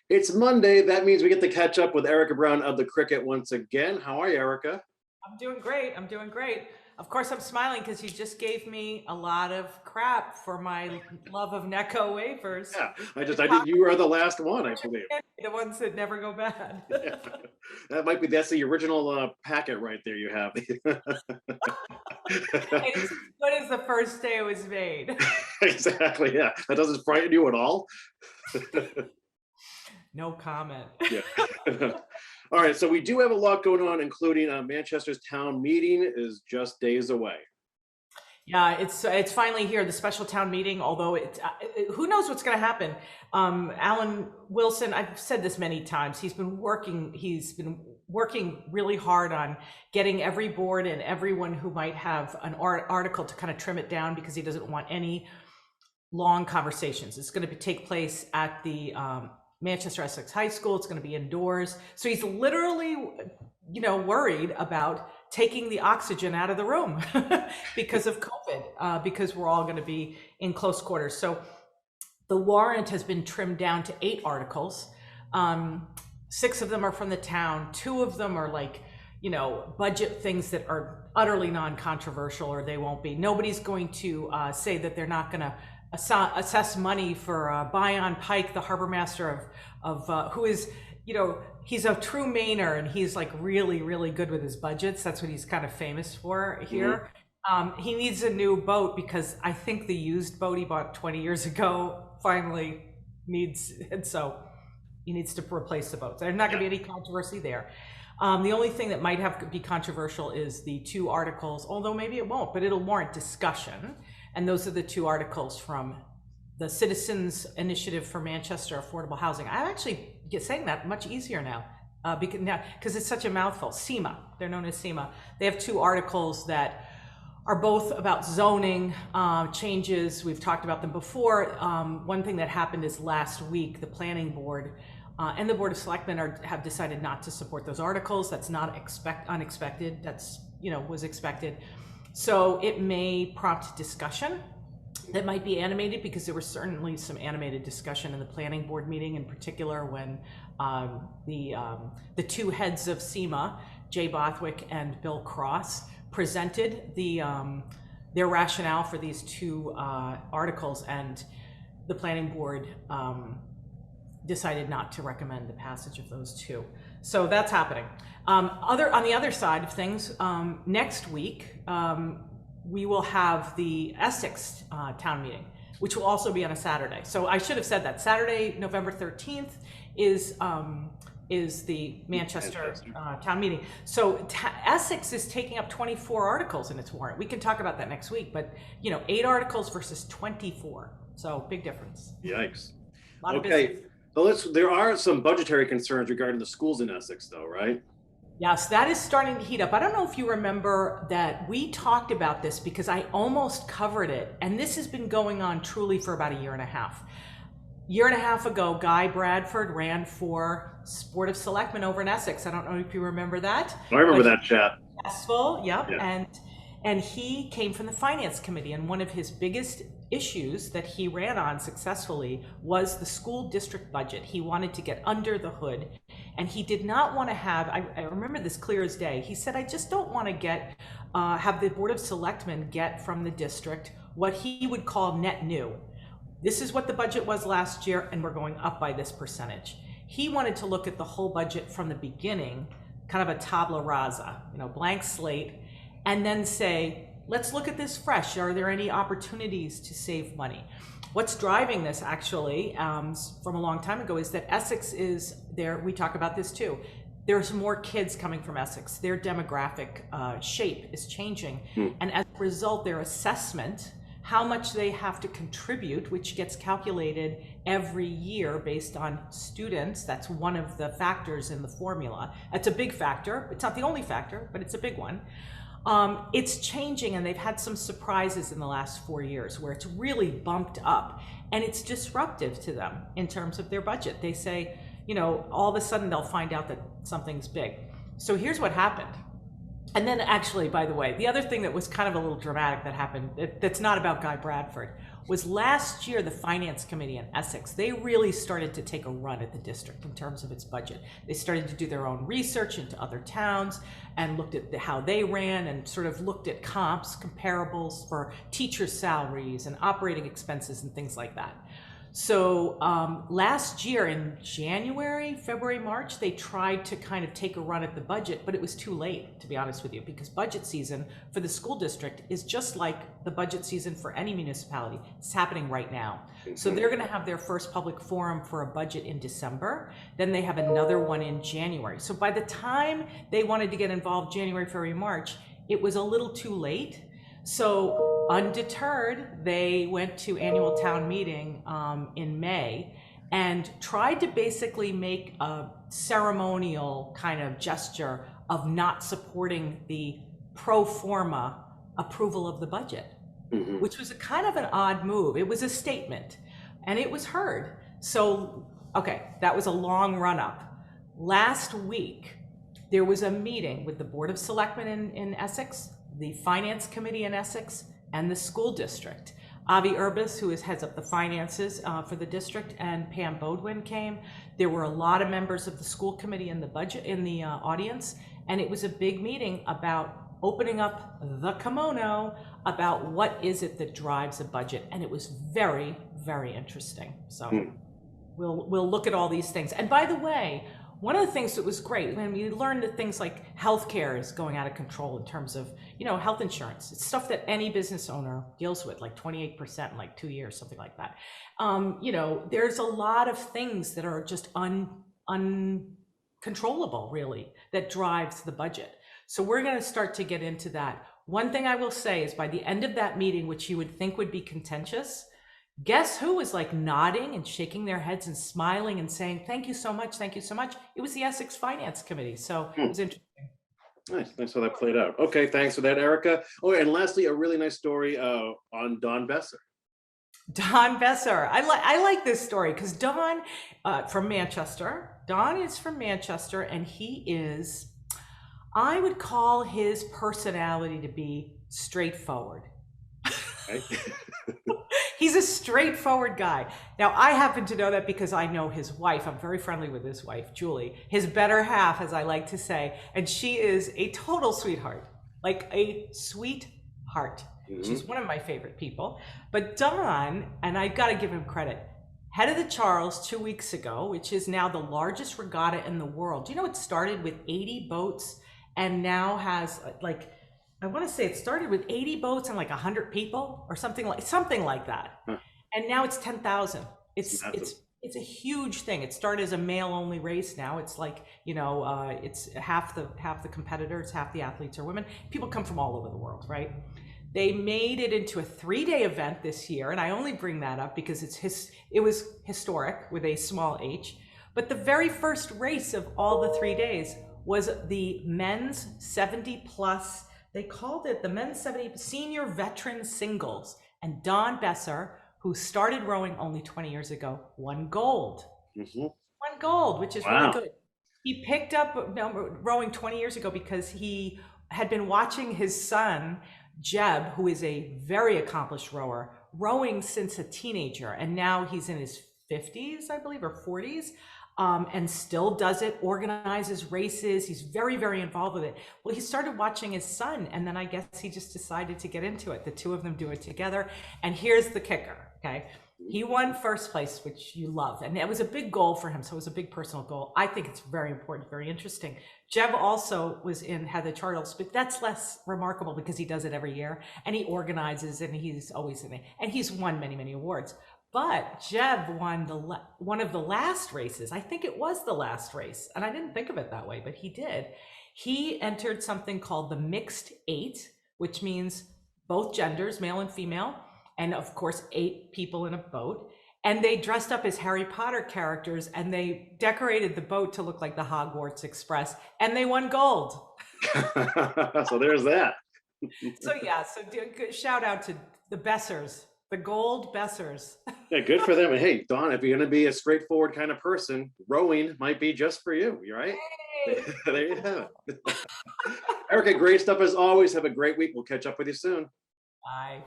It's Monday. That means we get to catch up with Erika Brown of the Cricket once again. How are you, Erika? I'm doing great. I'm doing great. Of course, I'm smiling because you just gave me a lot of crap for my love of Necco wafers. Yeah, The I did. You are the last one, I believe. chocolate, the ones that never go bad. Yeah, that's the original packet right there. You have. And it's as good as the first day it was made. Exactly. Yeah, that doesn't frighten you at all. No comment. Yeah. All right. So we do have a lot going on, including Manchester's town meeting is just days away. Yeah, it's finally here, the special town meeting. Although who knows what's going to happen? Alan Wilson, I've said this many times. He's been working. He's been working really hard on getting every board and everyone who might have an article to kind of trim it down because he doesn't want any long conversations. It's going to take place at the Manchester Essex High School. It's going to be indoors. So he's literally, worried about taking the oxygen out of the room because of COVID, because we're all going to be in close quarters. So the warrant has been trimmed down to 8 articles. 6 of them are from the town. 2 of them are like, budget things that are utterly non-controversial, or they won't be. Nobody's going to say that they're not going to assess money for Bion Pike, the harbor master of who is, he's a true Mainer, and he's like really, really good with his budgets. That's what he's kind of famous for here. He needs a new boat because I think the used boat he bought 20 years ago finally needs, and so he needs to replace the boat. There's not going to be any controversy there. The only thing that might have to be controversial is the 2 articles, although maybe it won't, but it'll warrant discussion. And those are the 2 articles from the Citizens Initiative for Manchester Affordable Housing. I actually get saying that much easier now, because it's such a mouthful. SEMA, they're known as SEMA. They have 2 articles that are both about zoning changes. We've talked about them before. One thing that happened is last week, the planning board and the Board of Selectmen have decided not to support those articles. That's not unexpected. That's, was expected. So it may prompt discussion that might be animated, because there was certainly some animated discussion in the planning board meeting, in particular when the 2 heads of SEMA, Jay Bothwick and Bill Cross, presented their rationale for these 2 articles, and the planning board decided not to recommend the passage of those 2. So that's happening. On the other side of things, next week we will have the Essex town meeting, which will also be on a Saturday. So I should have said that Saturday, November 13th, is the Manchester town meeting. So Essex is taking up 24 articles in its warrant. We can talk about that next week, but 8 articles versus 24. So big difference. Yikes. A lot of business. So there are some budgetary concerns regarding the schools in Essex, though, right? Yes, that is starting to heat up. I don't know if you remember that we talked about this, because I almost covered it. And this has been going on truly for about a year and a half. Year and a half ago, Guy Bradford ran for Board of Selectmen over in Essex. I don't know if you remember that. I remember that chat. Successful, yep. Yeah. And he came from the Finance Committee, and one of his biggest issues that he ran on successfully was the school district budget. He wanted to get under the hood, and he did not want to have, I remember this clear as day, he said, I just don't want to have the Board of Selectmen get from the district what he would call net new. This is what the budget was last year, and we're going up by this percentage. He wanted to look at the whole budget from the beginning, kind of a tabula rasa, blank slate, and then say, let's look at this fresh. Are there any opportunities to save money? What's driving this, actually, from a long time ago, is that Essex is there. We talk about this too. There's more kids coming from Essex. Their demographic shape is changing. And as a result, their assessment, how much they have to contribute, which gets calculated every year based on students. That's one of the factors in the formula. It's a big factor. It's not the only factor, but it's a big one. It's changing, and they've had some surprises in the last 4 years where it's really bumped up, and it's disruptive to them in terms of their budget. They say, all of a sudden they'll find out that something's big. So here's what happened. And then actually, by the way, the other thing that was kind of a little dramatic that happened, that's not about Guy Bradford, was last year, the Finance Committee in Essex, they really started to take a run at the district in terms of its budget. They started to do their own research into other towns and looked at how they ran and sort of looked at comps, comparables for teacher salaries and operating expenses and things like that. So last year in January, February, March, they tried to kind of take a run at the budget, but it was too late, to be honest with you, because budget season for the school district is just like the budget season for any municipality. It's happening right now. So they're going to have their first public forum for a budget in December. Then they have another one in January. So by the time they wanted to get involved January, February, March, it was a little too late. So undeterred, they went to annual town meeting in May and tried to basically make a ceremonial kind of gesture of not supporting the pro forma approval of the budget, which was a kind of an odd move. It was a statement and it was heard. So, okay, that was a long run up. Last week, there was a meeting with the Board of Selectmen in Essex, the Finance Committee in Essex, and the school district. Avi Urbis, who heads up the finances for the district, and Pam Bodwin came. There were a lot of members of the school committee in the budget in the audience, and it was a big meeting about opening up the kimono about what is it that drives a budget, and it was very, very interesting. So we'll look at all these things. And by the way, one of the things that was great, when you learned that things like healthcare is going out of control in terms of, health insurance. It's stuff that any business owner deals with, like 28% in like 2 years, something like that. There's a lot of things that are just uncontrollable, really, that drives the budget. So we're going to start to get into that. One thing I will say is by the end of that meeting, which you would think would be contentious, guess who was like nodding and shaking their heads and smiling and saying, thank you so much, thank you so much. It was the Essex Finance Committee. So it was interesting. Nice how that played out. Okay, thanks for that, Erika. Oh, and lastly, a really nice story on Don Besser. Don Besser. I like this story because Don from Manchester. Don is from Manchester, and he is, I would call his personality to be straightforward. Okay. He's a straightforward guy. Now, I happen to know that because I know his wife. I'm very friendly with his wife, Julie, his better half, as I like to say. And she is a total sweetheart, like a sweetheart. She's one of my favorite people. But Don, and I got to give him credit, head of the Charles 2 weeks ago, which is now the largest regatta in the world. Do you know it started with 80 boats and now has I want to say it started with 80 boats and like 100 people or something like that. Huh. And now it's 10,000. It's a huge thing. It started as a male only race. Now it's like, it's half the competitors, half the athletes are women. People come from all over the world, right? They made it into a 3-day event this year. And I only bring that up because it was historic with a small H. But the very first race of all the 3 days was the men's 70 plus. They called it the men's 70 senior veteran singles. And Don Besser, who started rowing only 20 years ago, won gold. Won gold, which is really good. He picked up rowing 20 years ago because he had been watching his son, Jeb, who is a very accomplished rower, rowing since a teenager. And now he's in his 50s, I believe, or 40s. And still does it, organizes races. He's very, very involved with it. Well, he started watching his son, and then I guess he just decided to get into it. The two of them do it together. And here's the kicker, okay? He won first place, which you love. And it was a big goal for him, so it was a big personal goal. I think it's very important, very interesting. Jeb also had the Charles, but that's less remarkable because he does it every year. And he organizes, and he's always in it. And he's won many, many awards. But Jeb won one of the last races. I think it was the last race. And I didn't think of it that way, but he did. He entered something called the mixed 8, which means both genders, male and female. And of course, 8 people in a boat. And they dressed up as Harry Potter characters and they decorated the boat to look like the Hogwarts Express. And they won gold. So there's that. So shout out to the Bessers. The gold Bessers. Yeah, good for them. And hey, Dawn, if you're going to be a straightforward kind of person, rowing might be just for you. You right? Hey. There you have it. Erika, great stuff as always. Have a great week. We'll catch up with you soon. Bye.